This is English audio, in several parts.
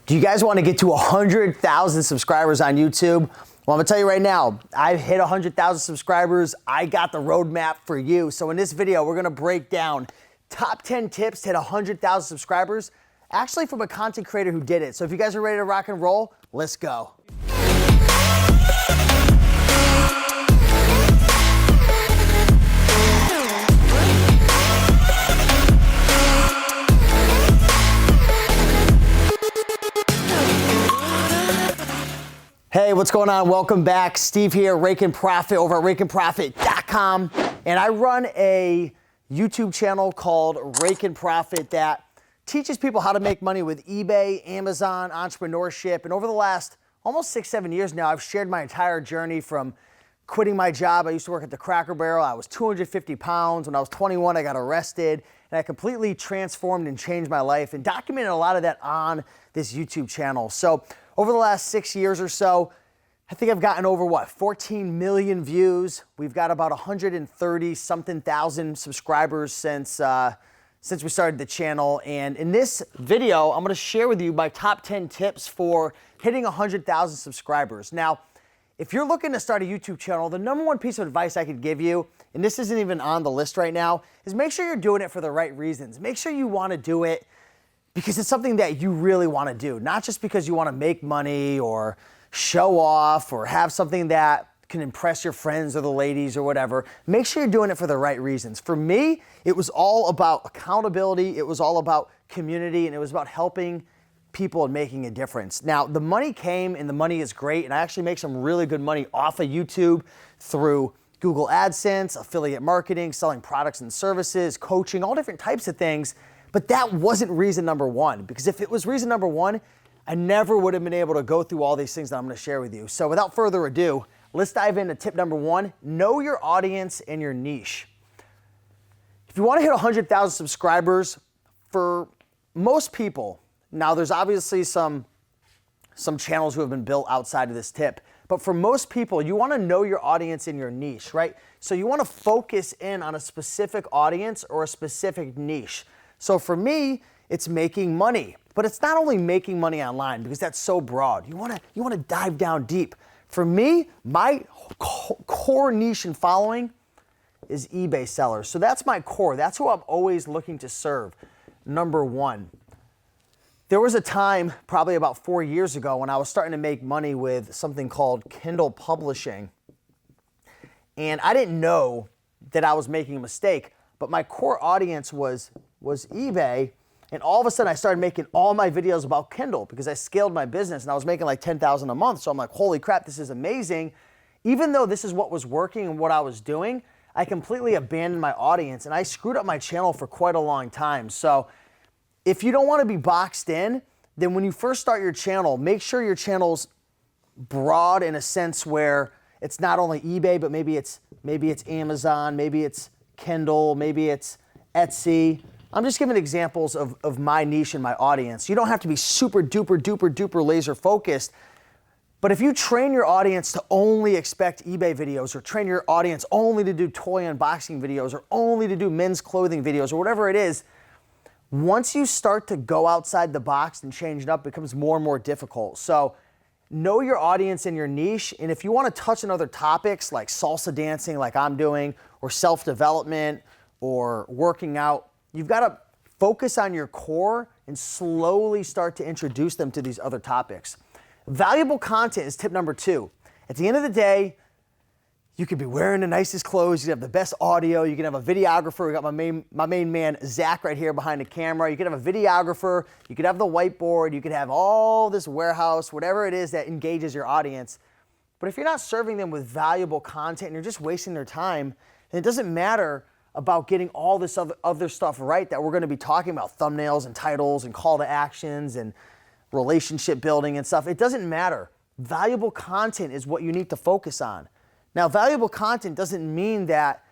Do you guys want to get to 100,000 subscribers on YouTube? Well, I'm gonna tell you right now, I've hit 100,000 subscribers. I got the roadmap for you. So in this video, we're gonna break down top 10 tips to hit 100,000 subscribers, actually from a content creator who did it. So if you guys are ready to rock and roll, let's go. Hey, what's going on? Welcome back. Steve here, Rake and Profit over at rakeandprofit.com. And I run a YouTube channel called Rake and Profit that teaches people how to make money with eBay, Amazon, entrepreneurship. And over the last almost 6-7 years now, I've shared my entire journey from quitting my job. I used to work at the Cracker Barrel. I was 250 pounds. When I was 21, I got arrested. And I completely transformed and changed my life and documented a lot of that on this YouTube channel. So over the last 6 years or so, I think I've gotten over 14 million views. We've got about 130 something thousand subscribers since we started the channel. And in this video, I'm gonna share with you my top 10 tips for hitting 100,000 subscribers. Now, if you're looking to start a YouTube channel, the number one piece of advice I could give you, and this isn't even on the list right now, is make sure you're doing it for the right reasons. Make sure you wanna do it because it's something that you really wanna do, not just because you wanna make money or show off or have something that can impress your friends or the ladies or whatever. Make sure you're doing it for the right reasons. For me, it was all about accountability, it was all about community, and it was about helping people and making a difference. Now, the money came and the money is great, and I actually make some really good money off of YouTube through Google AdSense, affiliate marketing, selling products and services, coaching, all different types of things. But that wasn't reason number one, because if it was reason number one, I never would have been able to go through all these things that I'm gonna share with you. So without further ado, let's dive into tip number one, know your audience and your niche. If you wanna hit 100,000 subscribers, for most people, now there's obviously some channels who have been built outside of this tip, but for most people, you wanna know your audience and your niche, right? So you wanna focus in on a specific audience or a specific niche. So for me, it's making money, but it's not only making money online because that's so broad. You wanna dive down deep. For me, my core niche and following is eBay sellers. So that's my core. That's who I'm always looking to serve, number one. There was a time, probably about 4 years ago, when I was starting to make money with something called Kindle publishing. And I didn't know that I was making a mistake, but my core audience was eBay. And all of a sudden I started making all my videos about Kindle because I scaled my business and I was making like 10,000 a month. So I'm like, holy crap, this is amazing. Even though this is what was working and what I was doing, I completely abandoned my audience and I screwed up my channel for quite a long time. So if you don't want to be boxed in, then when you first start your channel, make sure your channel's broad in a sense where it's not only eBay, but maybe it's Amazon, maybe it's Kindle, maybe it's Etsy. I'm just giving examples of my niche and my audience. You don't have to be super duper laser focused, but if you train your audience to only expect eBay videos or train your audience only to do toy unboxing videos or only to do men's clothing videos or whatever it is, once you start to go outside the box and change it up, it becomes more and more difficult. So know your audience and your niche, and if you want to touch on other topics like salsa dancing like I'm doing, or self-development, or working out, you've got to focus on your core and slowly start to introduce them to these other topics. Valuable content is tip number two. At the end of the day, you could be wearing the nicest clothes, you could have the best audio, you can have a videographer. We got my main man, Zach, right here behind the camera. You could have a videographer, you could have the whiteboard, you could have all this warehouse, whatever it is that engages your audience. But if you're not serving them with valuable content and you're just wasting their time, then it doesn't matter about getting all this other stuff right that we're gonna be talking about, thumbnails and titles and call to actions and relationship building and stuff. It doesn't matter. Valuable content is what you need to focus on. Now, valuable content doesn't mean that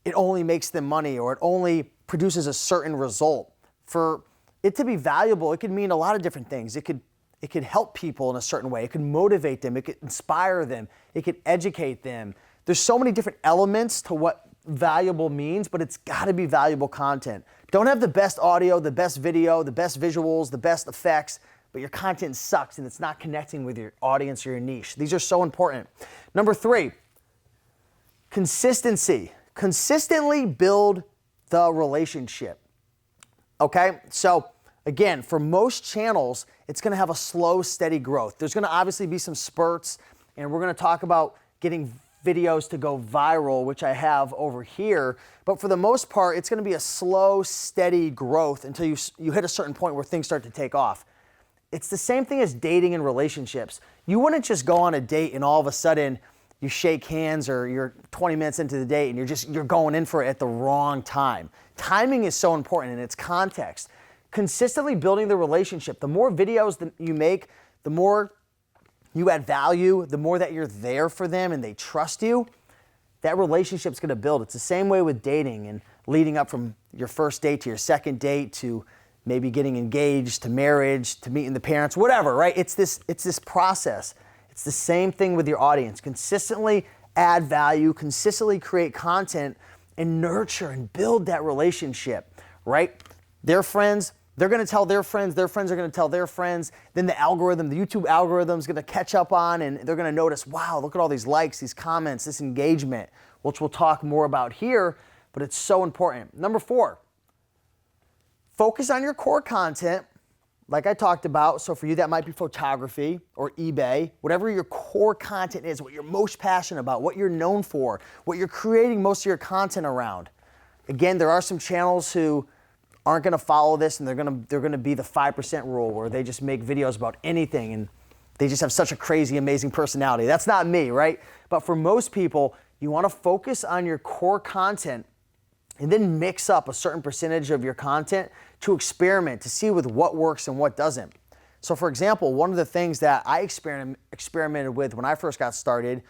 it only makes them money or it only produces a certain result. For it to be valuable, it could mean a lot of different things. It could help people in a certain way. It could motivate them. It could inspire them. It could educate them. There's so many different elements to what valuable means, but it's got to be valuable content. Don't have the best audio, the best video, the best visuals, the best effects, but your content sucks and it's not connecting with your audience or your niche. These are so important. Number 3, consistency. Consistently build the relationship. Okay, so again, for most channels, it's gonna have a slow, steady growth. There's gonna obviously be some spurts, and we're gonna talk about getting videos to go viral, which I have over here. But for the most part, it's gonna be a slow, steady growth until you hit a certain point where things start to take off. It's the same thing as dating and relationships. You wouldn't just go on a date and all of a sudden you shake hands, or you're 20 minutes into the date and you're going in for it at the wrong time. Timing is so important, and it's context. Consistently building the relationship. The more videos that you make, the more you add value, the more that you're there for them and they trust you, that relationship's gonna build. It's the same way with dating and leading up from your first date to your second date to maybe getting engaged to marriage to meeting the parents, whatever, right? It's this process. It's the same thing with your audience. Consistently add value, consistently create content, and nurture and build that relationship, right? Their friends, they're gonna tell their friends are gonna tell their friends, then the algorithm, the YouTube algorithm's gonna catch up on, and they're gonna notice, wow, look at all these likes, these comments, this engagement, which we'll talk more about here, but it's so important. Number 4, focus on your core content, like I talked about. So for you, that might be photography or eBay, whatever your core content is, what you're most passionate about, what you're known for, what you're creating most of your content around. Again, there are some channels who aren't gonna follow this, and they're gonna be the 5% rule, where they just make videos about anything and they just have such a crazy, amazing personality. That's not me, right? But for most people, you wanna focus on your core content and then mix up a certain percentage of your content to experiment, to see with what works and what doesn't. So for example, one of the things that I experimented with when I first got started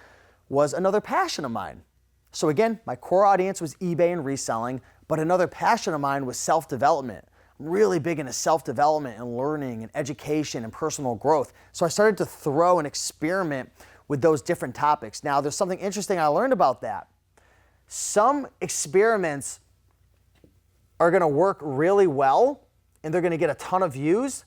was another passion of mine. So again, my core audience was eBay and reselling, but another passion of mine was self-development. I'm really big into self-development and learning and education and personal growth. So I started to throw and experiment with those different topics. Now, there's something interesting I learned about that. Some experiments are gonna work really well and they're gonna get a ton of views,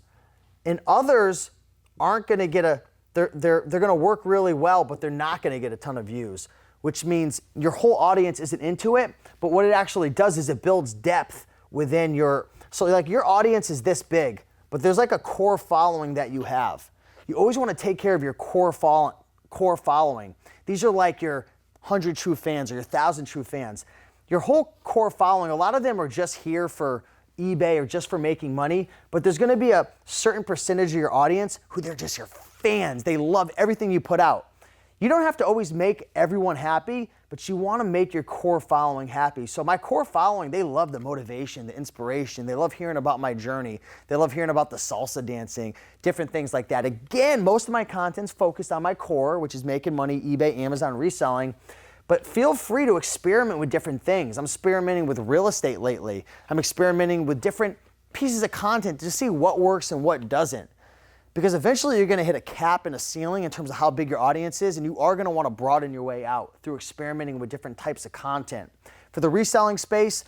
and others aren't gonna get they're gonna work really well, but they're not gonna get a ton of views, which means your whole audience isn't into it, but what it actually does is it builds depth within so like your audience is this big, but there's like a core following that you have. You always wanna take care of your core following. These are like your 100 true fans or your 1,000 true fans. Your whole core following, a lot of them are just here for eBay or just for making money, but there's gonna be a certain percentage of your audience who they're just your fans. They love everything you put out. You don't have to always make everyone happy, but you wanna make your core following happy. So my core following, they love the motivation, the inspiration. They love hearing about my journey. They love hearing about the salsa dancing, different things like that. Again, most of my content's focused on my core, which is making money, eBay, Amazon, reselling. But feel free to experiment with different things. I'm experimenting with real estate lately. I'm experimenting with different pieces of content to see what works and what doesn't. Because eventually you're gonna hit a cap and a ceiling in terms of how big your audience is, and you are gonna wanna broaden your way out through experimenting with different types of content. For the reselling space,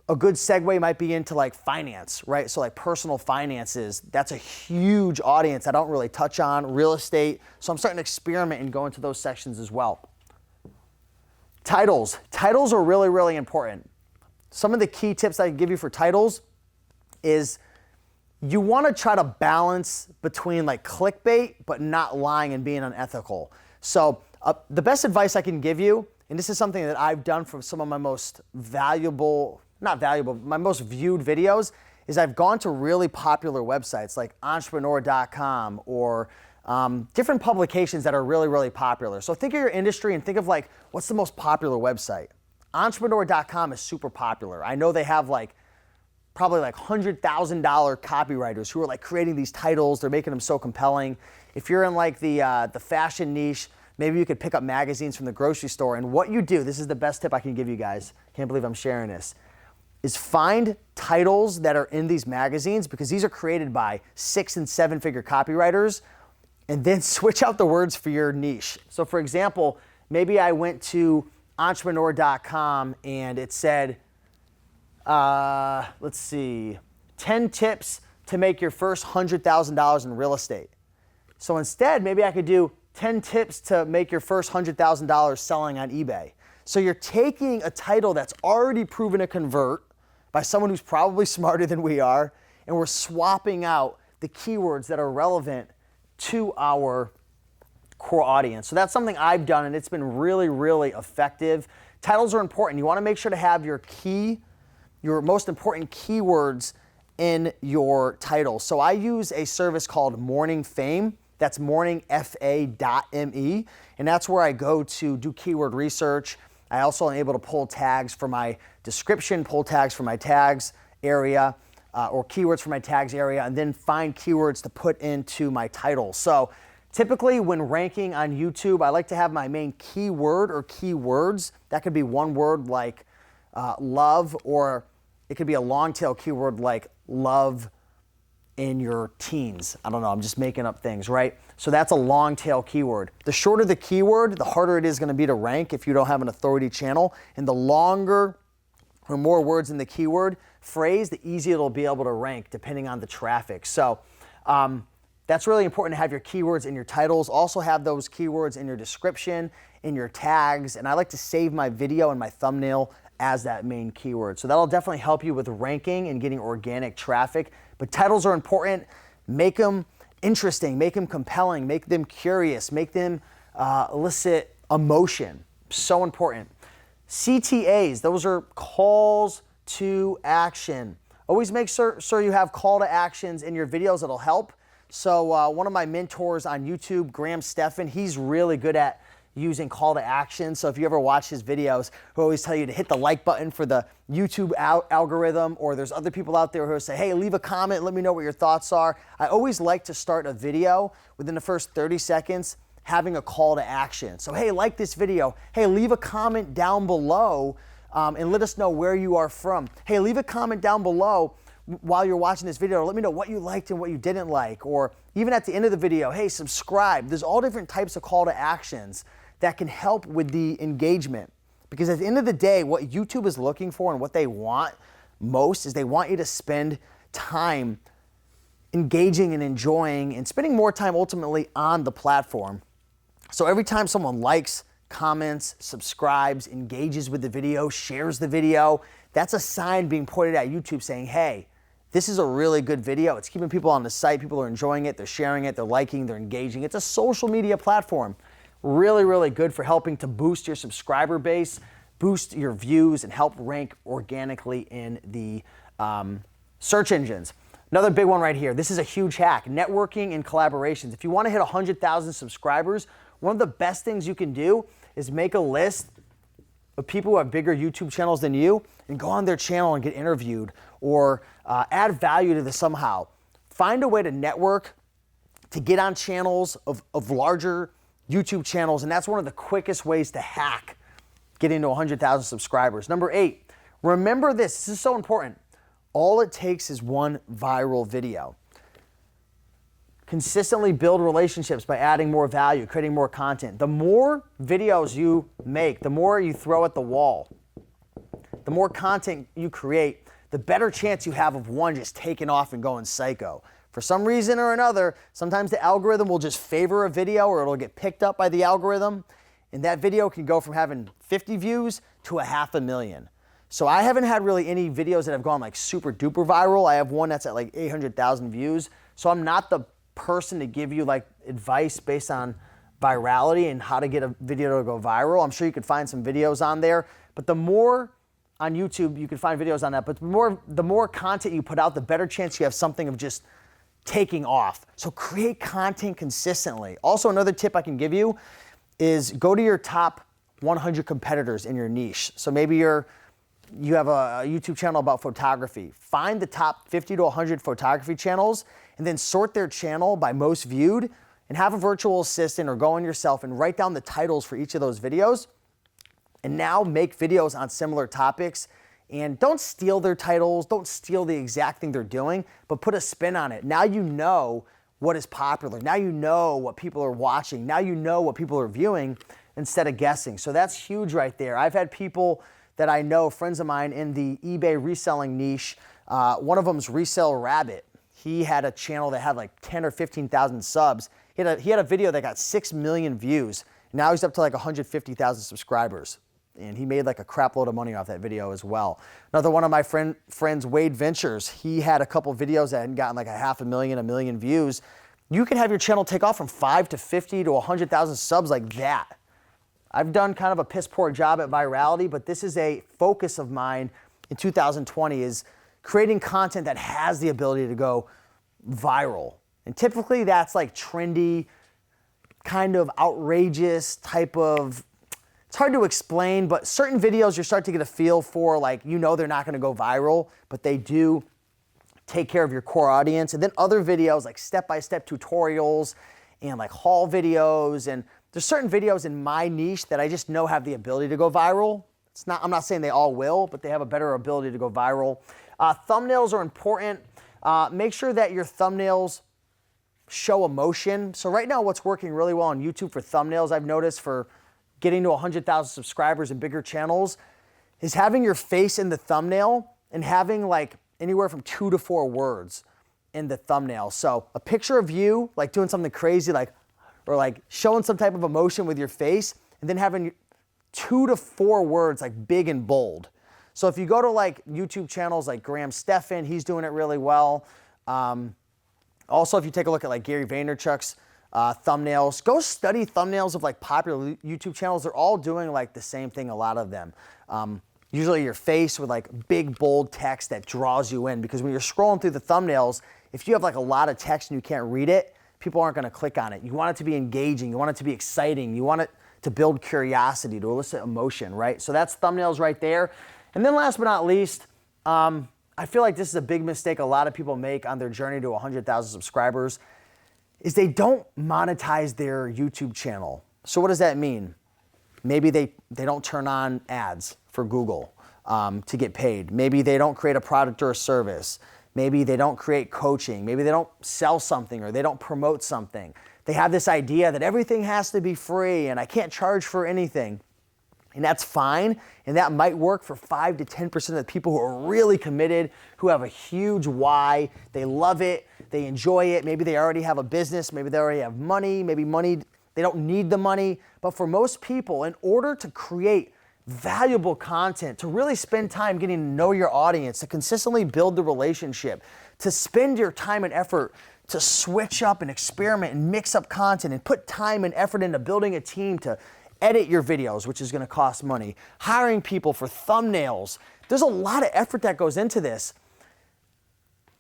a good segue might be into like finance, right? So like personal finances, that's a huge audience I don't really touch on, real estate. So I'm starting to experiment and go into those sections as well. Titles. Titles are really, really important. Some of the key tips I can give you for titles is you want to try to balance between like clickbait, but not lying and being unethical. So the best advice I can give you, and this is something that I've done for some of my most my most viewed videos, is I've gone to really popular websites like entrepreneur.com or different publications that are really, really popular. So think of your industry and think of like, what's the most popular website? Entrepreneur.com is super popular. I know they have like probably like $100,000 copywriters who are like creating these titles. They're making them so compelling. If you're in like the fashion niche, maybe you could pick up magazines from the grocery store. And what you do, this is the best tip I can give you guys. Can't believe I'm sharing this. Is find titles that are in these magazines, because these are created by 6- and 7-figure copywriters, and then switch out the words for your niche. So for example, maybe I went to entrepreneur.com and it said, let's see, 10 tips to make your first $100,000 in real estate. So instead, maybe I could do 10 tips to make your first $100,000 selling on eBay. So you're taking a title that's already proven to convert by someone who's probably smarter than we are, and we're swapping out the keywords that are relevant to our core audience. So that's something I've done, and it's been really, really effective. Titles are important. You want to make sure to have your most important keywords in your title. So I use a service called Morning Fame. That's morningfa.me, and that's where I go to do keyword research. I also am able to pull tags for my description, pull tags for my tags area, or keywords for my tags area, and then find keywords to put into my title. So typically when ranking on YouTube, I like to have my main keyword or keywords. That could be one word like love, or it could be a long tail keyword like love in your teens. I don't know, I'm just making up things, right? So that's a long tail keyword. The shorter the keyword, the harder it is gonna be to rank if you don't have an authority channel. And the longer or more words in the keyword phrase, the easier it'll be able to rank depending on the traffic. So that's really important to have your keywords in your titles. Also have those keywords in your description, in your tags, and I like to save my video and my thumbnail as that main keyword. So that'll definitely help you with ranking and getting organic traffic. But titles are important. Make them interesting, make them compelling, make them curious, make them elicit emotion. So important. CTAs, those are calls to action. Always make sure you have call to actions in your videos. It'll help. So one of my mentors on YouTube, Graham Stephan, he's really good at using call to action. So if you ever watch his videos, he'll always tell you to hit the like button for the YouTube algorithm, or there's other people out there who say, hey, leave a comment, let me know what your thoughts are. I always like to start a video within the first 30 seconds having a call to action. So hey, like this video. Hey, leave a comment down below and let us know where you are from. Hey, leave a comment down below while you're watching this video. Let me know what you liked and what you didn't like. Or even at the end of the video, hey, subscribe. There's all different types of call to actions that can help with the engagement. Because at the end of the day, what YouTube is looking for and what they want most is they want you to spend time engaging and enjoying and spending more time ultimately on the platform. So every time someone likes, comments, subscribes, engages with the video, shares the video, that's a sign being pointed at YouTube saying, hey, this is a really good video. It's keeping people on the site. People are enjoying it. They're sharing it. They're liking. They're engaging. It's a social media platform. Really, really good for helping to boost your subscriber base, boost your views, and help rank organically in the search engines. Another big one right here. This is a huge hack. Networking and collaborations. If you want to hit 100,000 subscribers, one of the best things you can do is make a list of people who have bigger YouTube channels than you and go on their channel and get interviewed, or add value to this somehow. Find a way to network, to get on channels of larger YouTube channels, and that's one of the quickest ways to hack getting to 100,000 subscribers. Number 8, remember this. This is so important. All it takes is one viral video. Consistently build relationships by adding more value, creating more content. The more videos you make, the more you throw at the wall, the more content you create, the better chance you have of one just taking off and going psycho. For some reason or another, sometimes the algorithm will just favor a video, or it'll get picked up by the algorithm, and that video can go from having 50 views to 500,000. So I haven't had really any videos that have gone like super duper viral. I have one that's at like 800,000 views. So I'm not the person to give you like advice based on virality and how to get a video to go viral. I'm sure you could find some videos on there, but the more on YouTube, you can find videos on that, but the more content you put out, the better chance you have something of just taking off. So create content consistently. Also, another tip I can give you is go to your top 100 competitors in your niche. So maybe you have a YouTube channel about photography. Find the top 50 to 100 photography channels and then sort their channel by most viewed, and have a virtual assistant or go on yourself and write down the titles for each of those videos. And now make videos on similar topics, and don't steal their titles, don't steal the exact thing they're doing, but put a spin on it. Now you know what is popular. Now you know what people are watching. Now you know what people are viewing instead of guessing. So that's huge right there. I've had people that I know, friends of mine in the eBay reselling niche. One of them's Resell Rabbit. he had a channel that had like 10 or 15,000 subs. He had a video that got 6 million views. Now he's up to like 150,000 subscribers. And he made like a crap load of money off that video as well. Another one of my friends, Wade Ventures, he had a couple videos that had gotten like 500,000, 1 million views. You can have your channel take off from 5 to 50 to 100,000 subs like that. I've done kind of a piss poor job at virality, but this is a focus of mine in 2020 is creating content that has the ability to go viral. And typically that's like trendy, kind of outrageous type of, it's hard to explain, but certain videos you start to get a feel for, like, you know they're not gonna go viral, but they do take care of your core audience. And then other videos like step-by-step tutorials and like haul videos. And there's certain videos in my niche that I just know have the ability to go viral. I'm not saying they all will, but they have a better ability to go viral. Thumbnails are important. Make sure that your thumbnails show emotion. So right now what's working really well on YouTube for thumbnails, I've noticed for getting to 100,000 subscribers and bigger channels, is having your face in the thumbnail and having like anywhere from 2 to 4 words in the thumbnail. So a picture of you like doing something crazy, like, or like showing some type of emotion with your face, and then having 2 to 4 words like big and bold. So if you go to like YouTube channels like Graham Stephan, he's doing it really well. Also, if you take a look at like Gary Vaynerchuk's thumbnails, go study thumbnails of like popular YouTube channels. They're all doing like the same thing, a lot of them. Usually your face with like big bold text that draws you in, because when you're scrolling through the thumbnails, if you have like a lot of text and you can't read it, people aren't gonna click on it. You want it to be engaging, you want it to be exciting, you want it to build curiosity, to elicit emotion, right? So that's thumbnails right there. And then last but not least, I feel like this is a big mistake a lot of people make on their journey to 100,000 subscribers, is they don't monetize their YouTube channel. So what does that mean? Maybe they don't turn on ads for Google to get paid. Maybe they don't create a product or a service. Maybe they don't create coaching. Maybe they don't sell something, or they don't promote something. They have this idea that everything has to be free and I can't charge for anything. And that's fine, and that might work for 5 to 10% of the people who are really committed, who have a huge why, they love it, they enjoy it, maybe they already have a business, maybe they already have money, they don't need the money. But for most people, in order to create valuable content, to really spend time getting to know your audience, to consistently build the relationship, to spend your time and effort to switch up and experiment and mix up content and put time and effort into building a team to edit your videos, which is gonna cost money, hiring people for thumbnails. There's a lot of effort that goes into this.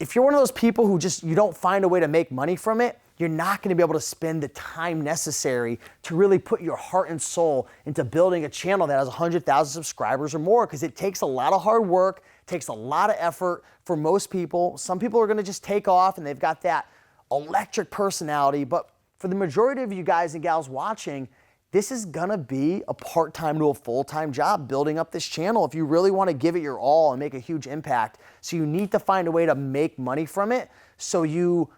If you're one of those people who you don't find a way to make money from it, you're not gonna be able to spend the time necessary to really put your heart and soul into building a channel that has 100,000 subscribers or more, because it takes a lot of hard work, takes a lot of effort for most people. Some people are gonna just take off and they've got that electric personality, but for the majority of you guys and gals watching, this is gonna be a part-time to a full-time job building up this channel if you really wanna give it your all and make a huge impact. So you need to find a way to make money from it so you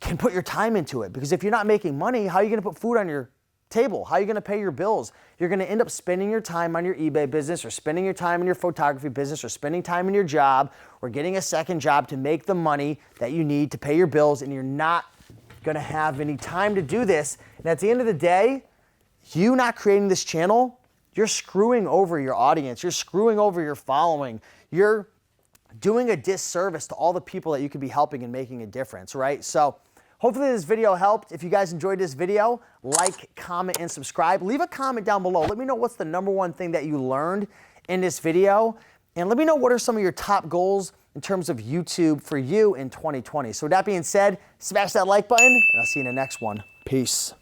can put your time into it. Because if you're not making money, how are you gonna put food on your table? How are you gonna pay your bills? You're gonna end up spending your time on your eBay business, or spending your time in your photography business, or spending time in your job, or getting a second job to make the money that you need to pay your bills, and you're not gonna have any time to do this. And at the end of the day, you not creating this channel, you're screwing over your audience, you're screwing over your following, you're doing a disservice to all the people that you could be helping and making a difference, right? So hopefully this video helped. If you guys enjoyed this video, like, comment, and subscribe. Leave a comment down below. Let me know what's the #1 thing that you learned in this video, and let me know what are some of your top goals in terms of YouTube for you in 2020. So with that being said, smash that like button, and I'll see you in the next one. Peace.